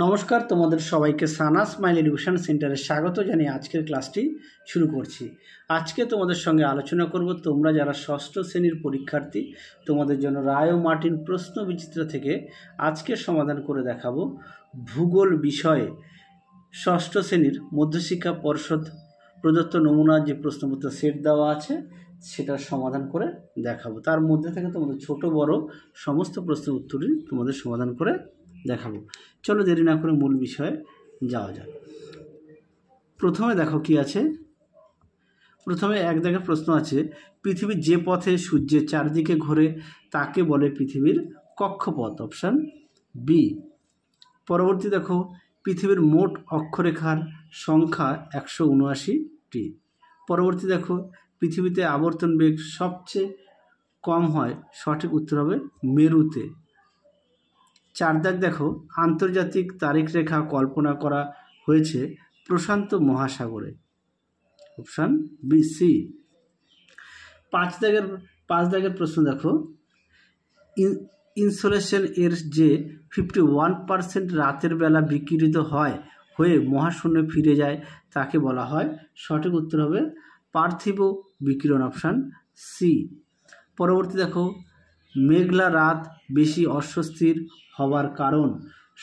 নমস্কার, তোমাদের সবাইকে সানা স্মাইল এডুকেশন সেন্টারে স্বাগত জানিয়ে আজকের ক্লাসটি শুরু করছি। আজকে তোমাদের সঙ্গে আলোচনা করব তোমরা যারা ষষ্ঠ শ্রেণীর পরীক্ষার্থী, তোমাদের জন্য রায় ও মার্টিন প্রশ্ন বিচিত্র থেকে আজকে সমাধান করে দেখাবো ভূগোল বিষয়ে ষষ্ঠ শ্রেণীর মধ্যশিক্ষা পর্ষদ প্রদত্ত নমুনার যে প্রশ্নপত্র সেট দেওয়া আছে সেটার সমাধান করে দেখাবো। তার মধ্যে থেকে তোমাদের ছোট বড় সমস্ত প্রশ্নের উত্তরই তোমাদের সমাধান করে দেখাবো। চলো দেরি না করে মূল বিষয়ে যাওয়া যাক। প্রথমে দেখো কি আছে। প্রথমে এক দাগের প্রশ্ন আছে, পৃথিবী যে পথে সূর্যের চারদিকে ঘোরে তাকে বলে পৃথিবীর কক্ষপথ। Option B. পরবর্তী দেখো, পৃথিবীর মোট অক্ষরেখার সংখ্যা 179টি। পরবর্তী দেখো, পৃথিবীতে আবর্তন বেগ সবচেয়ে কম হয়, সঠিক উত্তর হবে মেরুতে। 4 দাগ দেখো, আন্তর্জাতিক তারিখ রেখা কল্পনা করা হয়েছে প্রশান্ত মহাসাগরে। Option B C. 5 দাগের প্রশ্ন দেখো, ইনসোলেশন এর যে 51% রাতের বেলা বিকিরিত হয়ে মহাশূন্যে ফিরে যায় তাকে বলা হয়, সঠিক উত্তর হবে পার্থিব বিকিরণ। Option C. পরবর্তী দেখো, মেঘলা রাত বেশি অস্বস্তির হবার কারণ,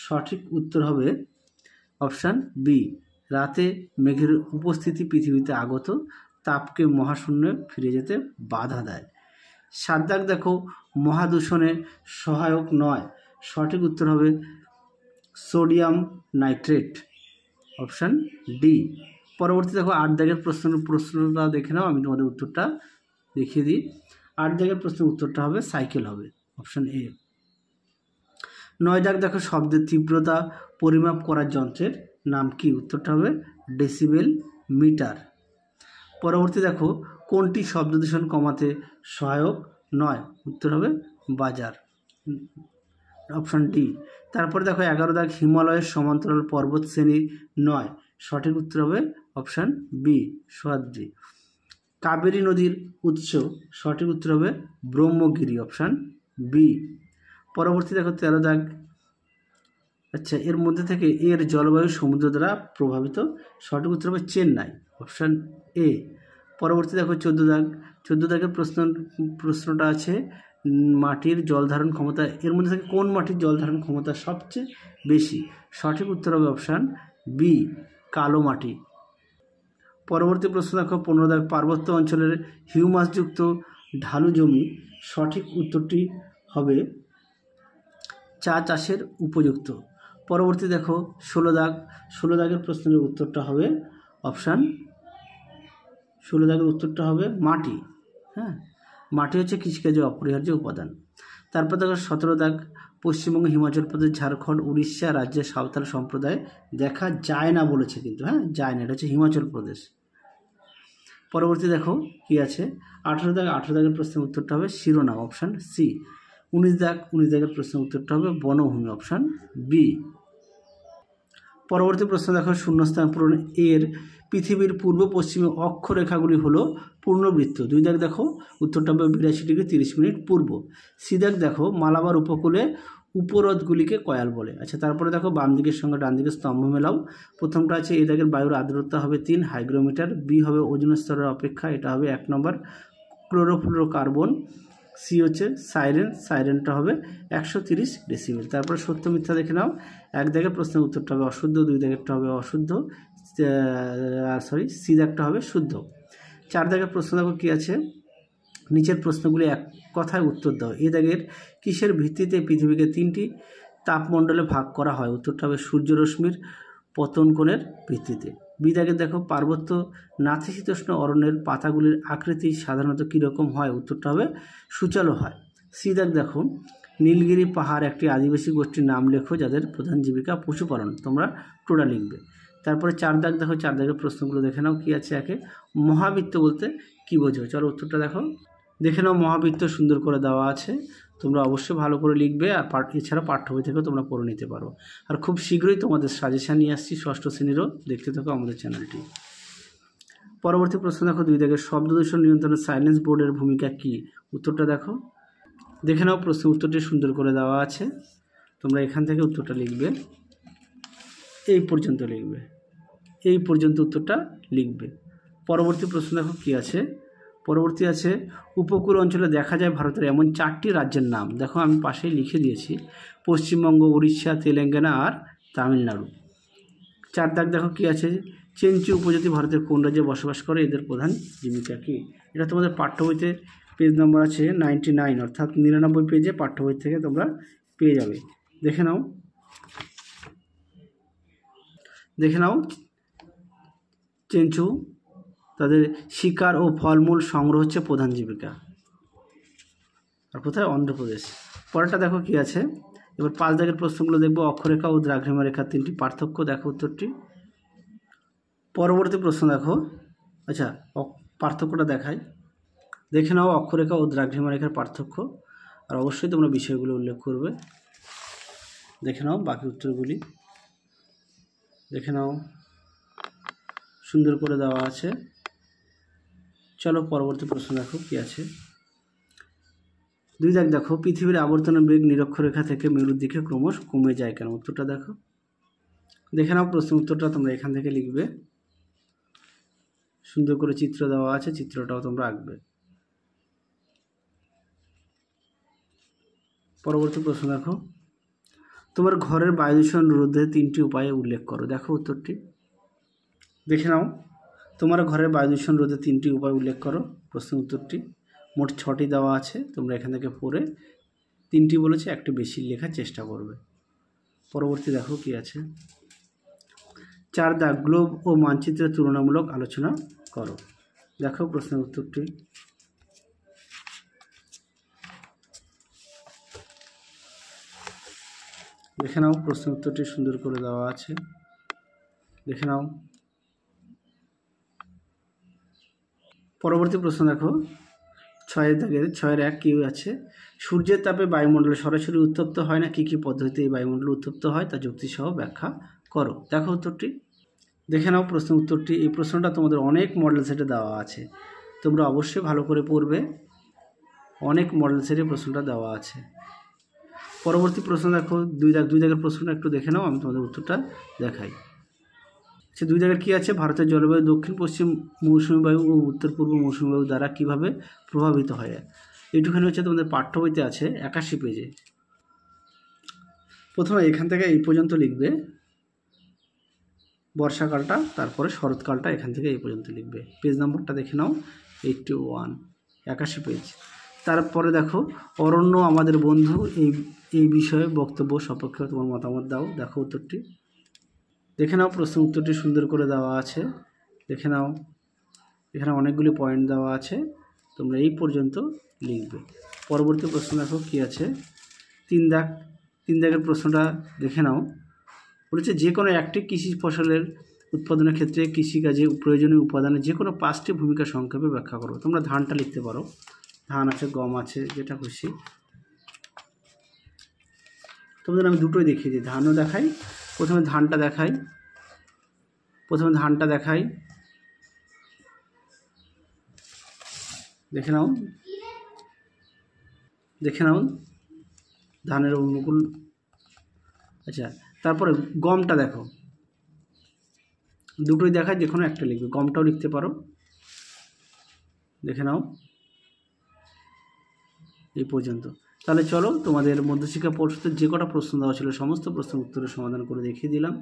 সঠিক উত্তর হবে অপশান বি, রাতে মেঘের উপস্থিতি পৃথিবীতে আগত তাপকে মহাশূন্যে ফিরে যেতে বাধা দেয়। 7 দাগ দেখো, মহাদূষণে সহায়ক নয়, সঠিক উত্তর হবে সোডিয়াম নাইট্রেট। Option D. পরবর্তী দেখো 8 দাগের প্রশ্নটা দেখে নাও, আমি তোমাদের উত্তরটা দেখিয়ে দিই। 8 দাগের প্রশ্নের উত্তরটা হবে সাইকেল হবে। Option A. 9 দাগ দেখো, শব্দের তীব্রতা পরিমাপ করার যন্ত্রের নাম কি? উত্তরটা হবে ডেসিবেল মিটার। পরবর্তী দেখো, কোনটি শব্দ দূষণ কমাতে সহায়ক নয়? উত্তর হবে বাজার। Option D. তারপরে দেখো 11 দাগ, হিমালয়ের সমান্তরাল পর্বত শ্রেণী নয়, সঠিক উত্তর হবে অপশান বি সহ্যাদ্রি। কাবেরী নদীর উৎস, সঠিক উত্তর হবে ব্রহ্মগিরি। Option B. পরবর্তী দেখো 13 দাগ, আচ্ছা এর মধ্যে থেকে এর জলবায়ু সমুদ্র দ্বারা প্রভাবিত, সঠিক উত্তর হবে চেন্নাই। Option A. পরবর্তী দেখো 14 দাগের প্রশ্নটা আছে, মাটির জল ধারণ ক্ষমতা, এর মধ্যে থেকে কোন মাটির জল ধারণ ক্ষমতা সবচেয়ে বেশি? সঠিক উত্তর হবে অপশান বি কালো মাটি। পরবর্তী প্রশ্ন দেখো 15 দাগ, পার্বত্য অঞ্চলের হিউমাসযুক্ত ঢালু জমি, সঠিক উত্তরটি হবে চা চাষের উপযুক্ত। পরবর্তী দেখো 16 দাগের প্রশ্নের উত্তরটা হবে অপশান 16 দাগের উত্তরটা হবে মাটি। হ্যাঁ, মাটি হচ্ছে কৃষিকাজে অপরিহার্য উপাদান। তারপর দেখো 17 দাগ, পশ্চিমবঙ্গ, হিমাচল প্রদেশ, ঝাড়খণ্ড, উড়িষ্যা রাজ্যের সাঁওতাল সম্প্রদায় দেখা যায় না বলেছে, কিন্তু হ্যাঁ যায় না, এটা হচ্ছে হিমাচল প্রদেশ। পরবর্তী দেখো কি আছে, 18 দাগের প্রশ্নের উত্তরটা হবে শিরোনাম। Option C. 19 দাগের প্রশ্নের উত্তরটা হবে বনভূমি। Option B. পরবর্তী প্রশ্ন দেখো, শূন্যস্থান পূরণ এর পৃথিবীর পূর্ব পশ্চিমে অক্ষরেখাগুলি হলো পূর্ণবৃত্ত। 2 দাগ দেখো, উত্তরটা হবে 82 ডিগ্রি 30 মিনিট পূর্ব। সি দাগ দেখো, মালাবার উপকূলে উপহ্রদগুলিকে কয়াল বলে। আচ্ছা তারপরে দেখো বাম দিকের সঙ্গে ডান দিকের স্তম্ভ মেলাও। প্রথমটা আছে এ দাগের বায়ুর আর্দ্রতা হবে 3 হাইগ্রোমিটার। বি হবে ওজোন স্তরের অপেক্ষা, এটা হবে 1 নম্বর ক্লোরোফ্লোরোকার্বন। সি হচ্ছে সাইরেনটা হবে 130 ডেসিবেল। তারপরে সত্য মিথ্যা দেখে নাও। 1 দাগের প্রশ্নের উত্তরটা হবে অশুদ্ধ, 2 দাগেরটা হবে অশুদ্ধ, সি দাগটা হবে শুদ্ধ। 4 দাগের প্রশ্ন দেখো কি আছে, নিচের প্রশ্নগুলি এক কথায় উত্তর দাও। এ দাগের কিসের ভিত্তিতে পৃথিবীকে 3টি তাপমণ্ডলে ভাগ করা হয়? উত্তরটা হবে সূর্যরশ্মির পতন কোণের ভিত্তিতে। বি দাগের দেখো, পার্বত্য নাতিশীতোষ্ণ অরণ্যের পাতাগুলির আকৃতি সাধারণত কীরকম হয়? উত্তরটা হবে সূচালো হয়। সি দাগ দেখো, নীলগিরি পাহাড় একটি আদিবাসী গোষ্ঠীর নাম লেখো যাদের প্রধান জীবিকা পশুপালন। তোমরা টোটা লিখবে। তারপরে 4 দাগ দেখো, 4 দাগের প্রশ্নগুলো দেখে নাও কি আছে। একে, মহাবৃত্ত বলতে কি বোঝো? চলো উত্তরটা দেখে নাও। মহাবৃত্ত সুন্দর করে দেওয়া আছে, তোমরা অবশ্যই ভালো করে লিখবে, আর এছাড়া পাঠ্য বই থেকেও তোমরা পড়ে নিতে পারো। আর খুব শীঘ্রই তোমাদের সাজেশান নিয়ে আসছি ষষ্ঠ শ্রেণীরও, দেখতে থাকো আমাদের চ্যানেলটি। পরবর্তী প্রশ্ন দেখো 2 দাগের, শব্দ দূষণ নিয়ন্ত্রণে সাইলেন্স বোর্ডের ভূমিকা কি? উত্তরটা দেখে নাও। প্রশ্ন উত্তরটি সুন্দর করে দেওয়া আছে, তোমরা এখান থেকে উত্তরটা লিখবে। এই পর্যন্ত লিখবে, এই পর্যন্ত উত্তরটা লিখবে। পরবর্তী প্রশ্ন দেখো কী আছে। পরবর্তী আছে উপকূল অঞ্চলে দেখা যায় ভারতের এমন 4টি রাজ্যের নাম। দেখো আমি পাশেই লিখে দিয়েছি, পশ্চিমবঙ্গ, উড়িষ্যা, তেলেঙ্গানা আর তামিলনাড়ু। 4 দাগ দেখো কী আছে, চেঞ্চু উপজাতি ভারতের কোন রাজ্যে বসবাস করে, এদের প্রধান জীবিকা কী। এটা তোমাদের পাঠ্য বইতে পেজ নম্বর আছে 99, অর্থাৎ 99 পেজে পাঠ্য বই থেকে তোমরা পেয়ে যাবে। দেখে নাও, দেখে নাও। চেঞ্চু তাদের শিকার ও ফলমূল সংগ্রহ হচ্ছে প্রধান জীবিকা। আর কোথায়? অন্ধ্রপ্রদেশ। পরেরটা দেখো কি আছে। এবার 5 দাগের প্রশ্নগুলো দেখবো। অক্ষরেখা ও দ্রাঘিমা রেখার 3টি পার্থক্য, দেখো উত্তরটি। পরবর্তী প্রশ্ন দেখো, আচ্ছা পার্থক্যটা দেখাই, দেখে নাও অক্ষরেখা ও দ্রাঘিমা রেখার পার্থক্য, আর অবশ্যই তোমরা বিষয়গুলো উল্লেখ করবে। দেখে নাও বাকি উত্তরগুলি, দেখে নাও, সুন্দর করে দেওয়া আছে। চলো পরবর্তী প্রশ্ন দেখো কি আছে। 2 দাগ দেখো, পৃথিবীর আবর্তনের বেগ নিরক্ষরেখা থেকে মেরুর দিকে ক্রমশ কমে যায় কেন, উত্তরটা দেখো। দেখে নাও প্রশ্ন উত্তরটা তোমরা এখান থেকে লিখবে। সুন্দর করে চিত্র দেওয়া আছে, চিত্রটাও তোমরা আঁকবে। পরবর্তী প্রশ্ন দেখো, তোমার ঘরের বায়ু দূষণ রোধে 3টি উপায়ে উল্লেখ করো, দেখো উত্তরটি। দেখে নাও, তোমার ঘরের বায়ু দূষণ রোধে 3টি উপায় উল্লেখ করো, প্রশ্ন উত্তরটি। মোট 6টি দেওয়া আছে, তোমরা এখান থেকে পড়ে 3টি বলেছে, একটু বেশি লেখার চেষ্টা করবে। পরবর্তী দেখো কি আছে। 4 দাগ, গ্লোব ও মানচিত্রের তুলনামূলক আলোচনা করো, দেখো প্রশ্নের উত্তরটি। দেখে নাও প্রশ্নের উত্তরটি সুন্দর করে দেওয়া আছে, দেখে নাও। পরবর্তী প্রশ্ন দেখো 6 দাগের 6-এর 1 কি আছে। সূর্যের তাপে বায়ুমণ্ডলে সরাসরি উত্তপ্ত হয় না, কী কী পদ্ধতিতে এই বায়ুমণ্ডল উত্তপ্ত হয় তা যুক্তিসহ ব্যাখ্যা করো, দেখো উত্তরটি। দেখে নাও প্রশ্ন উত্তরটি। এই প্রশ্নটা তোমাদের অনেক মডেল সেটে দেওয়া আছে, তোমরা অবশ্যই ভালো করে পড়বে, অনেক মডেল সেটে প্রশ্নটা দেওয়া আছে। পরবর্তী প্রশ্ন দেখো 2 দাগের প্রশ্নটা একটু দেখে নাও, আমি তোমাদের উত্তরটা দেখাই। সে 2 দাগের কী আছে, ভারতের জলবায়ু দক্ষিণ পশ্চিম মৌসুমী বায়ু ও উত্তর পূর্ব মৌসুমী বায়ু দ্বারা কীভাবে প্রভাবিত হয়। এইটুখানি হচ্ছে তোমাদের পাঠ্য বইতে আছে 81 পেজে। প্রথমে এখান থেকে এই পর্যন্ত লিখবে বর্ষাকালটা, তারপরে শরৎকালটা এখান থেকে এই পর্যন্ত লিখবে। পেজ নম্বরটা দেখে নাও 81, 81 পেজ। তারপরে দেখো অরণ্য আমাদের বন্ধু, এই বিষয়ে বক্তব্য সপক্ষে তোমার মতামত দাও, দেখো উত্তরটি। দেখে নাও প্রশ্ন উত্তরটি সুন্দর করে দেওয়া আছে, দেখে নাও, এখানে অনেকগুলি পয়েন্ট দেওয়া আছে, তোমরা এই পর্যন্ত লিখবে। পরবর্তী প্রশ্ন দেখো কি আছে। 3 দাগের প্রশ্নটা দেখে নাও, বলেছে যে কোনো একটি কৃষি ফসলের উৎপাদনের ক্ষেত্রে কৃষিকাজে প্রয়োজনীয় উপাদানের যে কোনো 5টি ভূমিকা সংক্ষেপে ব্যাখ্যা করো। তোমরা ধানটা লিখতে পারো, ধান আছে, গম আছে, যেটা খুশি। তোমাদের আমি দুটোই দেখিয়ে দিই, ধানও দেখাই, প্রথমে ধানটা দেখাই, দেখে নাও ধানের অনুকূল। আচ্ছা তারপরে গমটা দেখো, দুটোই দেখায়, যে কোনো একটা লিখবে, গমটাও লিখতে পারো, দেখে নাও এই পর্যন্ত। তাহলে চলো তোমাদের মধ্যশিক্ষা পর্ষদের যে কটা প্রশ্ন দেওয়া ছিল সমস্ত প্রশ্নের উত্তরের সমাধান করে দেখিয়ে দিলাম।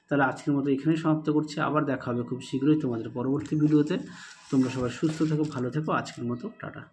তাহলে আজকের মতো এখানেই সমাপ্ত করছি, আবার দেখা হবে খুব শীঘ্রই তোমাদের পরবর্তী ভিডিওতে। তোমরা সবাই সুস্থ থেকো, ভালো থেকো, আজকের মতো টাটা।